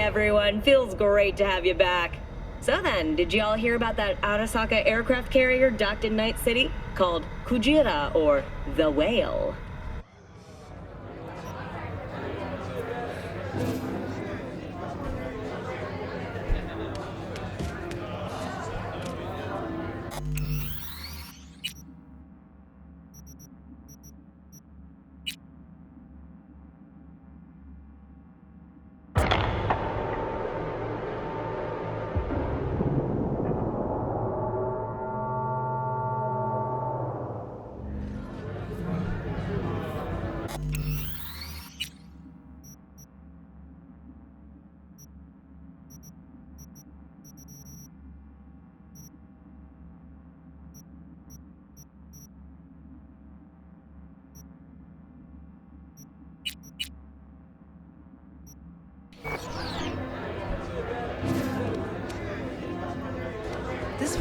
everyone. Feels great to have you back. So then, did you all hear about that Arasaka aircraft carrier docked in Night City? Called Kujira, or the Whale? This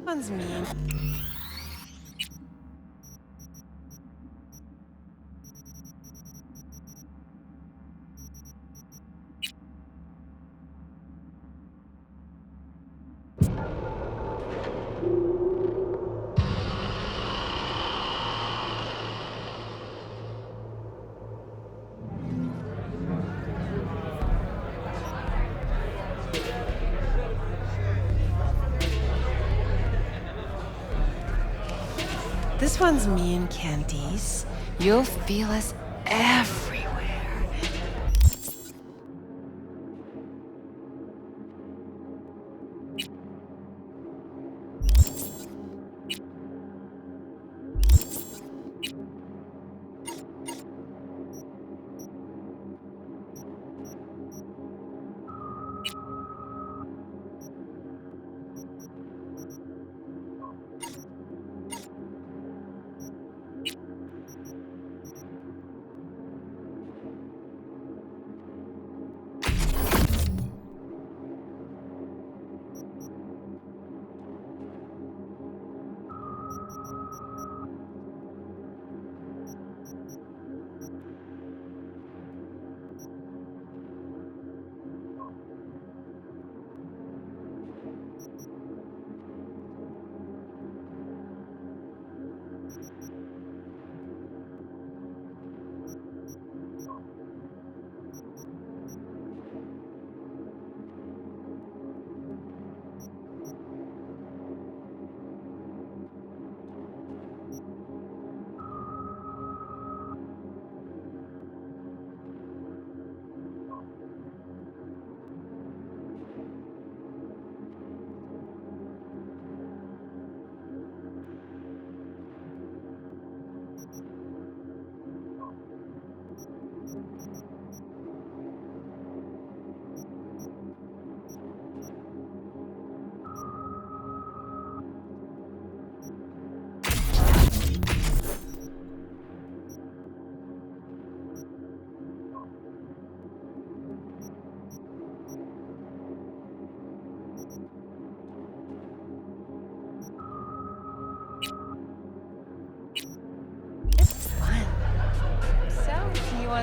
one's mean. This one's me and Candice. You'll feel us everywhere.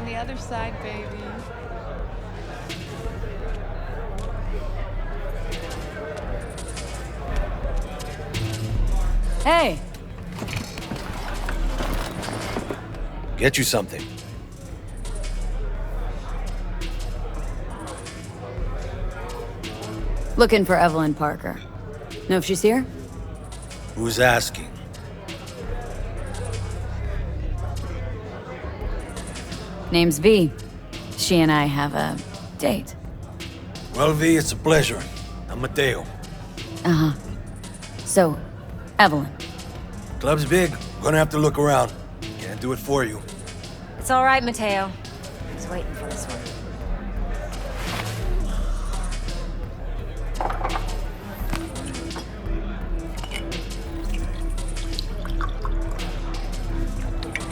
on the other side, baby. Hey! Get you something. Looking for Evelyn Parker. Know if she's here? Who's asking? Name's V. She and I have a date. Well, V, it's a pleasure. I'm Mateo. Uh-huh. So, Evelyn. Club's big. Gonna have to look around. Can't do it for you. It's all right, Mateo. I was waiting for this one.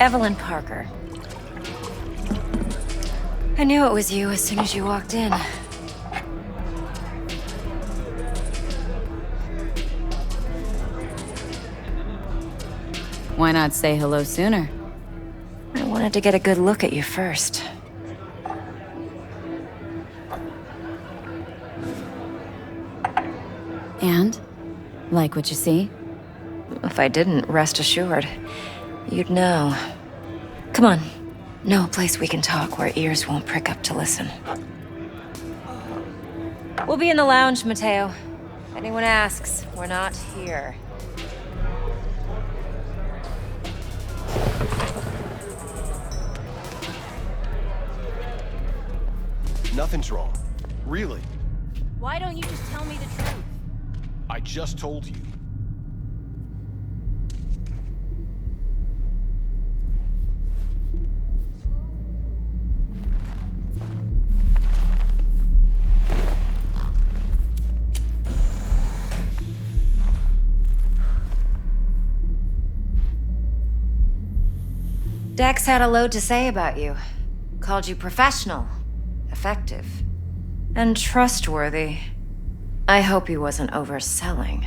Evelyn Parker. I knew it was you as soon as you walked in. Why not say hello sooner? I wanted to get a good look at you first. And? Like what you see? If I didn't, rest assured, you'd know. Come on. Know a place we can talk where ears won't prick up to listen. We'll be in the lounge, Mateo. If anyone asks, we're not here. Nothing's wrong. Really. Why don't you just tell me the truth? I just told you. Dex had a load to say about you. Called you professional, effective, and trustworthy. I hope he wasn't overselling.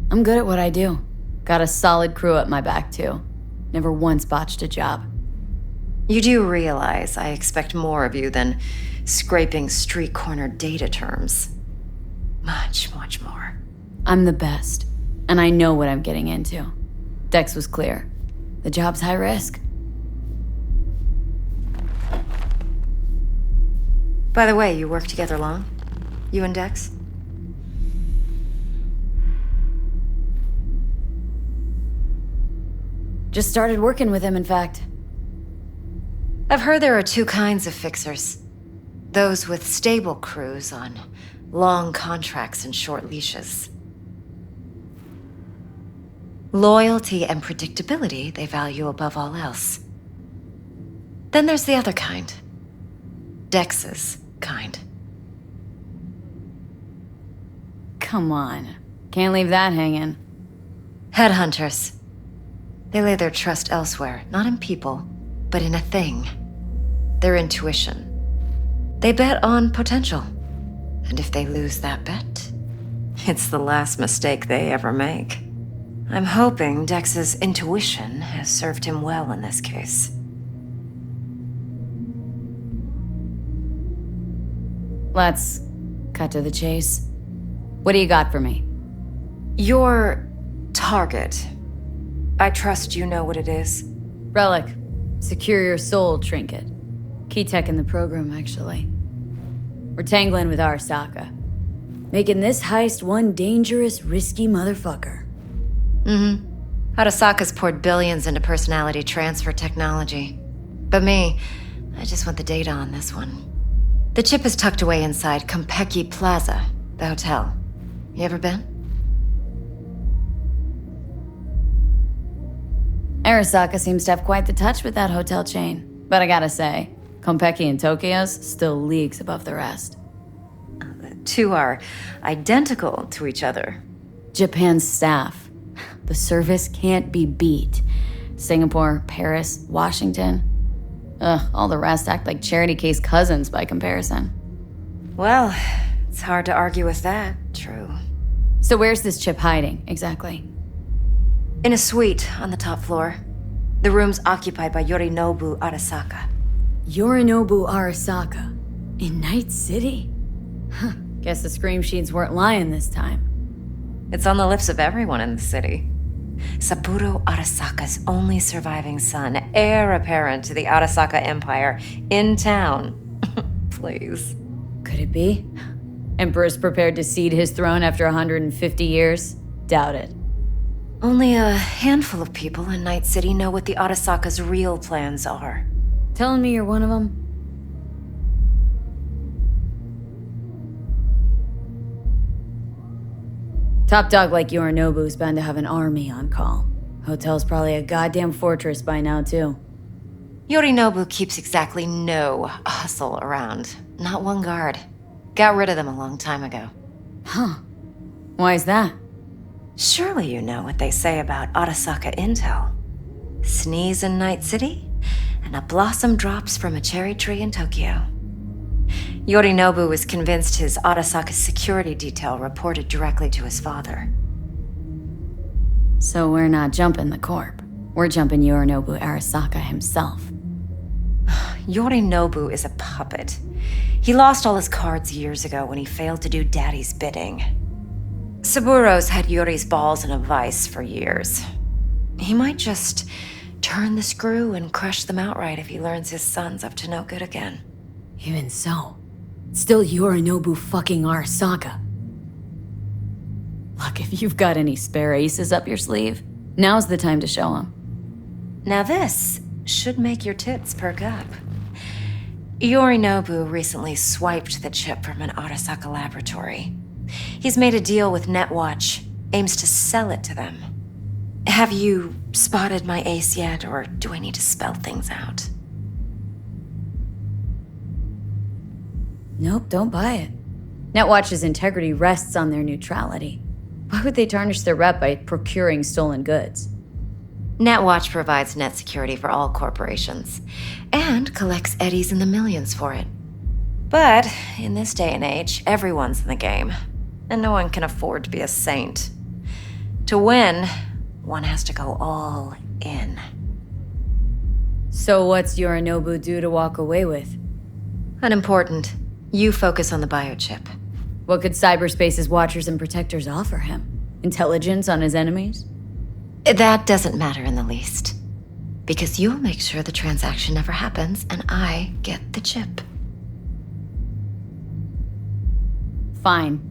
I'm good at what I do. Got a solid crew at my back, too. Never once botched a job. You do realize I expect more of you than scraping street corner data terms. Much, much more. I'm the best, and I know what I'm getting into. Dex was clear. The job's high risk. By the way, you work together long? You and Dex? Just started working with him, in fact. I've heard there are two kinds of fixers. Those with stable crews on long contracts and short leashes. Loyalty and predictability they value above all else. Then there's the other kind. Dex's kind. Come on. Can't leave that hanging. Headhunters. They lay their trust elsewhere, not in people, but in a thing. Their intuition. They bet on potential. And if they lose that bet, it's the last mistake they ever make. I'm hoping Dex's intuition has served him well in this case. Let's cut to the chase. What do you got for me? Your target. I trust you know what it is. Relic. Secure your soul trinket. Key tech in the program, actually. We're tangling with Arasaka. Making this heist one dangerous, risky motherfucker. Mm-hmm. Arasaka's poured billions into personality transfer technology. But me, I just want the data on this one. The chip is tucked away inside Konpeki Plaza, the hotel. You ever been? Arasaka seems to have quite the touch with that hotel chain. But I gotta say, Konpeki in Tokyo's still leagues above the rest. The two are identical to each other. Japan's staff. The service can't be beat. Singapore, Paris, Washington. Ugh, all the rest act like charity case cousins by comparison. Well, it's hard to argue with that, true. So where's this chip hiding, exactly? In a suite on the top floor. The room's occupied by Yorinobu Arasaka. Yorinobu Arasaka? In Night City? Huh, guess the scream sheets weren't lying this time. It's on the lips of everyone in the city. Saburo Arasaka's only surviving son, heir apparent to the Arasaka Empire, in town. Please. Could it be? Emperor's prepared to cede his throne after 150 years? Doubt it. Only a handful of people in Night City know what the Arasaka's real plans are. Telling me you're one of them? Top dog like Yorinobu's bound to have an army on call. Hotel's probably a goddamn fortress by now, too. Yorinobu keeps exactly no hustle around. Not one guard. Got rid of them a long time ago. Huh. Why is that? Surely you know what they say about Arasaka intel. Sneeze in Night City, and a blossom drops from a cherry tree in Tokyo. Yorinobu was convinced his Arasaka security detail reported directly to his father. So we're not jumping the corp. We're jumping Yorinobu Arasaka himself. Yorinobu is a puppet. He lost all his cards years ago when he failed to do Daddy's bidding. Saburo's had Yuri's balls in a vice for years. He might just turn the screw and crush them outright if he learns his son's up to no good again. Even so, it's still Yorinobu fucking Arasaka. Look, if you've got any spare aces up your sleeve, now's the time to show them. Now this should make your tits perk up. Yorinobu recently swiped the chip from an Arasaka laboratory. He's made a deal with Netwatch, aims to sell it to them. Have you spotted my ace yet, or do I need to spell things out? Nope, don't buy it. Netwatch's integrity rests on their neutrality. Why would they tarnish their rep by procuring stolen goods? Netwatch provides net security for all corporations, and collects eddies in the millions for it. But in this day and age, everyone's in the game, and no one can afford to be a saint. To win, one has to go all in. So what's Yorinobu due to walk away with? Unimportant. You focus on the biochip. What could cyberspace's watchers and protectors offer him? Intelligence on his enemies? That doesn't matter in the least. Because you'll make sure the transaction never happens, and I get the chip. Fine.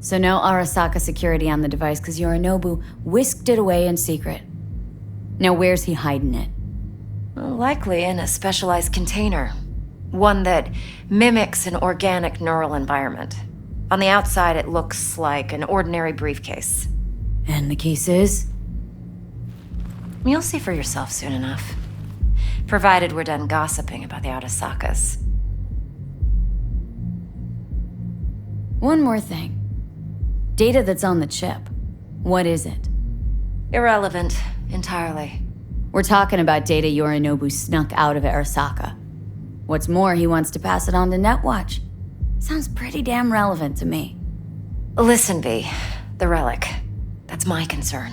So no Arasaka security on the device because Yorinobu whisked it away in secret. Now where's he hiding it? Well, likely in a specialized container. One that mimics an organic neural environment. On the outside, it looks like an ordinary briefcase. And the case is? You'll see for yourself soon enough. Provided we're done gossiping about the Arasakas. One more thing. Data that's on the chip. What is it? Irrelevant, entirely. We're talking about data Yorinobu snuck out of Arasaka. What's more, he wants to pass it on to Netwatch. Sounds pretty damn relevant to me. Listen, V. The relic. That's my concern.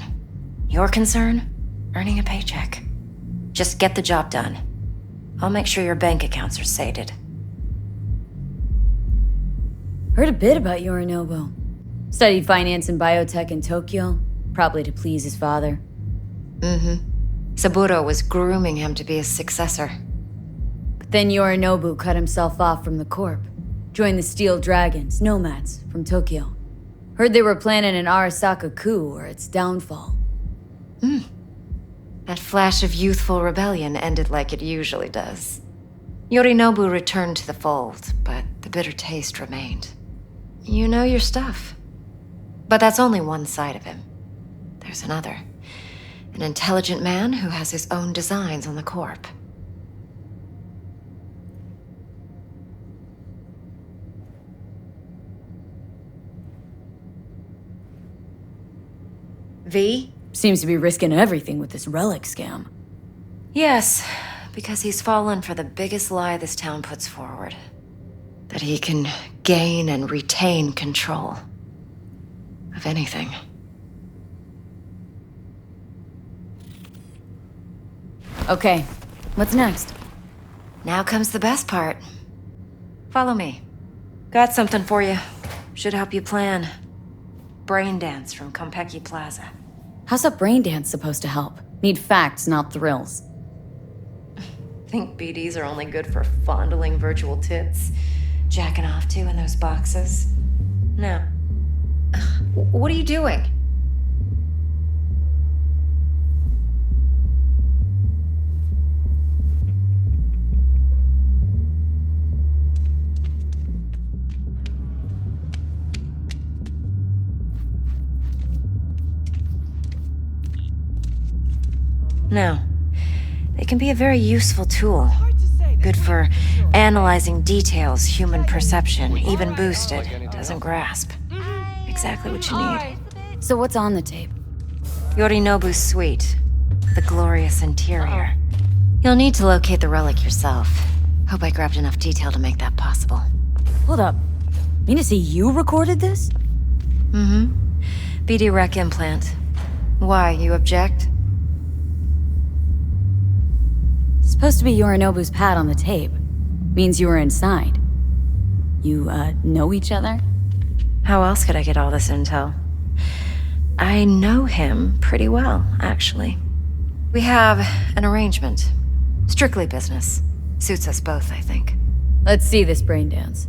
Your concern? Earning a paycheck. Just get the job done. I'll make sure your bank accounts are sated. Heard a bit about Yorinobu. Studied finance and biotech in Tokyo, probably to please his father. Saburo was grooming him to be his successor. But then Yorinobu cut himself off from the corp. Joined the Steel Dragons, nomads, from Tokyo. Heard they were planning an Arasaka coup or its downfall. That flash of youthful rebellion ended like it usually does. Yorinobu returned to the fold, but the bitter taste remained. You know your stuff. But that's only one side of him. There's another. An intelligent man who has his own designs on the corp. V? Seems to be risking everything with this relic scam. Yes, because he's fallen for the biggest lie this town puts forward. That he can gain and retain control. of anything. Okay, what's next? Now comes the best part. Follow me. Got something for you. Should help you plan. Brain dance from Konpeki Plaza. How's a brain dance supposed to help? Need facts, not thrills. Think BDs are only good for fondling virtual tits? Jacking off to in those boxes? No. What are you doing? No. They can be a very useful tool. Good for analyzing details human perception, even boosted, doesn't grasp. Exactly what you need. So what's on the tape? Yorinobu's suite. The glorious interior. You'll need to locate the relic yourself. Hope I grabbed enough detail to make that possible. Hold up. Mean to say you recorded this? Mm-hmm. BD rec implant. Why, you object? Supposed to be Yorinobu's pad on the tape. Means you were inside. You, know each other? How else could I get all this intel? I know him pretty well, actually. We have an arrangement. Strictly business. Suits us both, I think. Let's see this brain dance.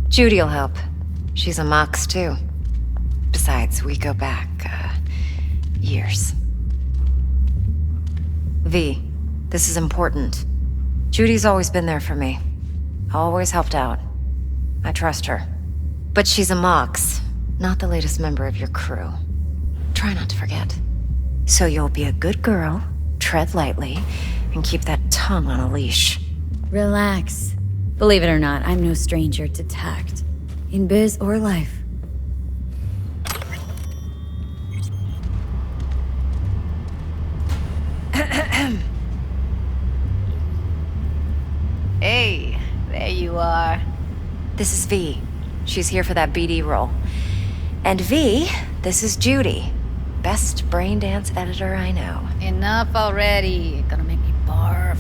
Judy'll help. She's a Mox, too. Besides, we go back, years. V, this is important. Judy's always been there for me. Always helped out. I trust her. But she's a Mox, not the latest member of your crew. Try not to forget. So you'll be a good girl, tread lightly, and keep that tongue on a leash. Relax. Believe it or not, I'm no stranger to tact. In biz or life. Hey, there you are. This is V. She's here for that BD role. And V, this is Judy. Best brain dance editor I know. Enough already. Gonna make me barf.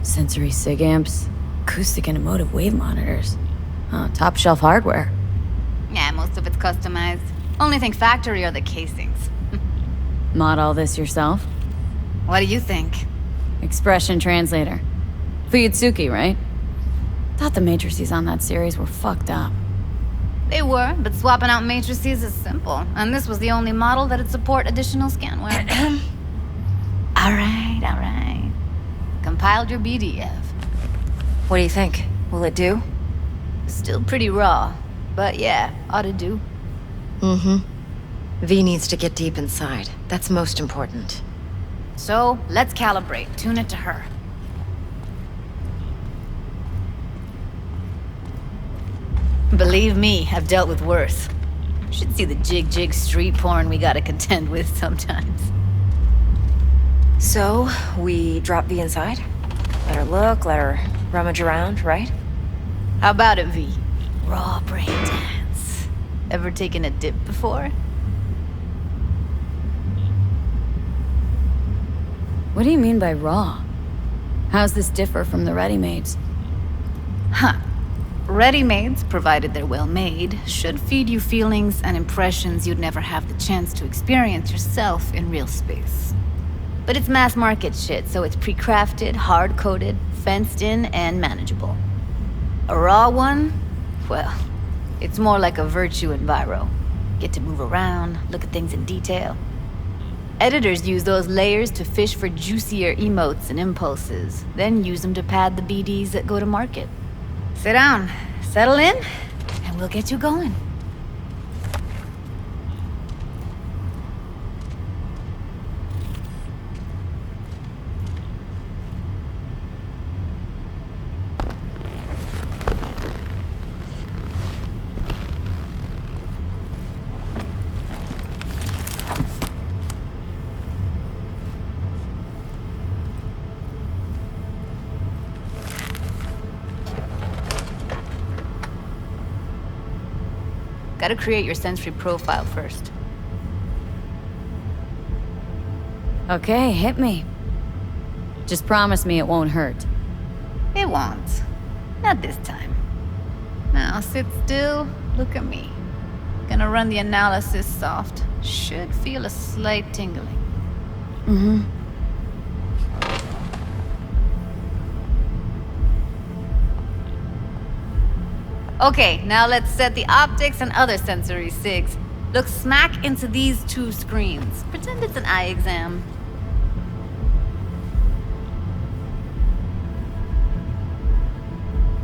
Sensory sig amps, acoustic and emotive wave monitors. Top shelf hardware. Yeah, most of it's customized. Only thing factory are the casings. Mod all this yourself? What do you think? Expression translator. Fuyutsuki, right? Thought the matrices on that series were fucked up. They were, but swapping out matrices is simple. And this was the only model that'd support additional scanware. Alright. Compiled your BDF. What do you think? Will it do? Still pretty raw. But yeah, ought to do. Mm-hmm. V needs to get deep inside. That's most important. So, let's calibrate. Tune it to her. Believe me, I've dealt with worse. Should see the jig street porn we gotta contend with sometimes. So, we drop V inside? Let her look, let her rummage around, right? How about it, V? Raw brain dance. Ever taken a dip before? What do you mean by raw? How's this differ from the ready-mades? Huh. Ready-mades, provided they're well made, should feed you feelings and impressions you'd never have the chance to experience yourself in real space. But it's mass market shit, so it's pre-crafted, hard-coded, fenced in, and manageable. A raw one? Well, it's more like a virtue enviro. Get to move around, look at things in detail. Editors use those layers to fish for juicier emotes and impulses, then use them to pad the BDs that go to market. Sit down, settle in, and we'll get you going. Gotta create your sensory profile first. Okay, hit me. Just promise me it won't hurt. It won't. Not this time. Now sit still, look at me. Gonna run the analysis soft. Should feel a slight tingling. Mm-hmm. Okay, now let's set the optics and other sensory sigs. Look smack into these two screens. Pretend it's an eye exam.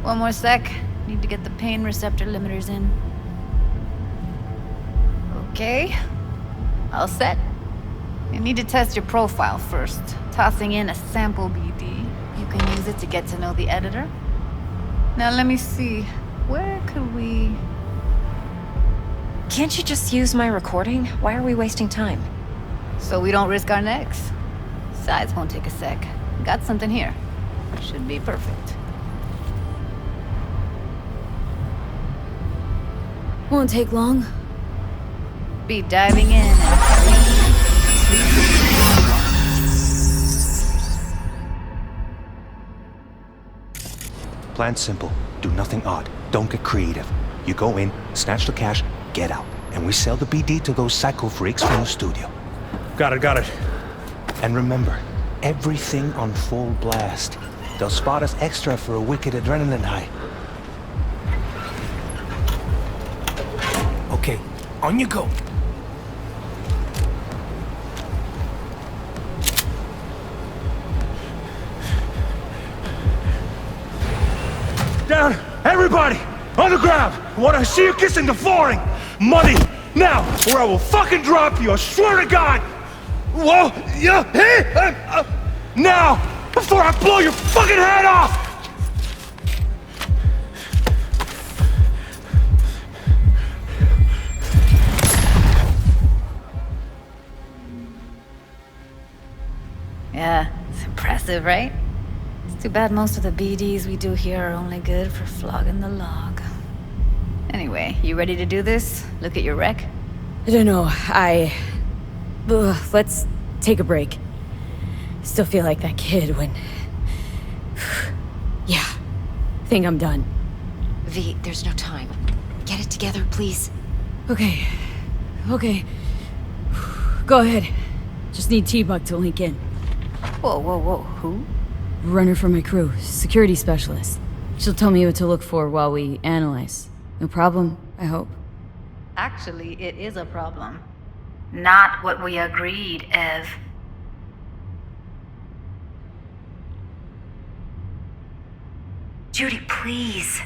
One more sec. Need to get the pain receptor limiters in. Okay. All set. You need to test your profile first. Tossing in a sample BD. You can use it to get to know the editor. Now let me see. Where could we... Can't you just use my recording? Why are we wasting time? So we don't risk our necks. Sides won't take a sec. Got something here. Should be perfect. Won't take long. Be diving in. Plan simple. Do nothing odd. Don't get creative. You go in, snatch the cash, get out. And we sell the BD to those psycho freaks from the studio. Got it. And remember, everything on full blast. They'll spot us extra for a wicked adrenaline high. Okay, on you go. Down! Everybody! On the ground! I want to see you kissing the flooring! Money! Now! Or I will fucking drop you! I swear to God! Whoa! Yeah! Hey! Now! Before I blow your fucking head off! Yeah, it's impressive, right? It's too bad most of the BDs we do here are only good for flogging the log. Anyway, you ready to do this? Look at your rec? I don't know, let's take a break. Still feel like that kid when... Yeah, think I'm done. V, there's no time. Get it together, please. Okay. Go ahead. Just need T-Bug to link in. Whoa, who? Runner for my crew, security specialist. She'll tell me what to look for while we analyze. No problem, I hope. Actually, it is a problem. Not what we agreed, Ev. Judy, please.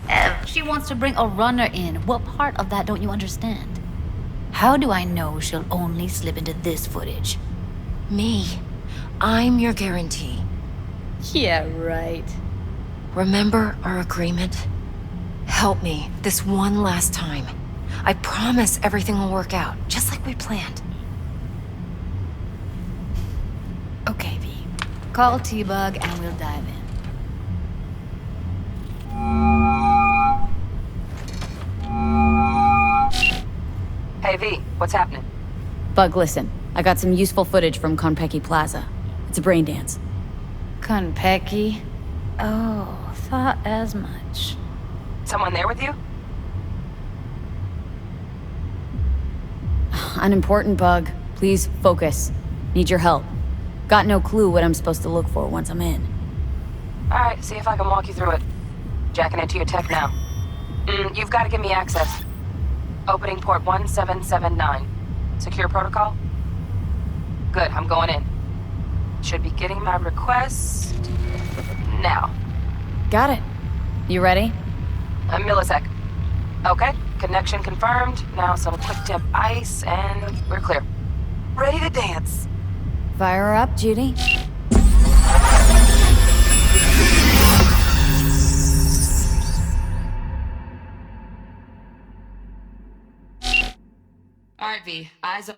Ev, she wants to bring a runner in. What part of that don't you understand? How do I know she'll only slip into this footage? Me. I'm your guarantee. Yeah, right. Remember our agreement? Help me this one last time. I promise everything will work out, just like we planned. Okay, V. Call T-Bug and we'll dive in. Hey V, what's happening? Bug, listen. I got some useful footage from Konpeki Plaza. It's a brain dance. Konpeki? Oh, thought as much. Someone there with you? Unimportant, Bug. Please focus. Need your help. Got no clue what I'm supposed to look for once I'm in. Alright, see if I can walk you through it. Jacking into your tech now. You've got to give me access. Opening port 1779. Secure protocol? Good, I'm going in. Should be getting my request... now. Got it. You ready? A millisec. Okay, connection confirmed. Now some quick tip ice, and we're clear. Ready to dance. Fire her up, Judy. Alright V, eyes up.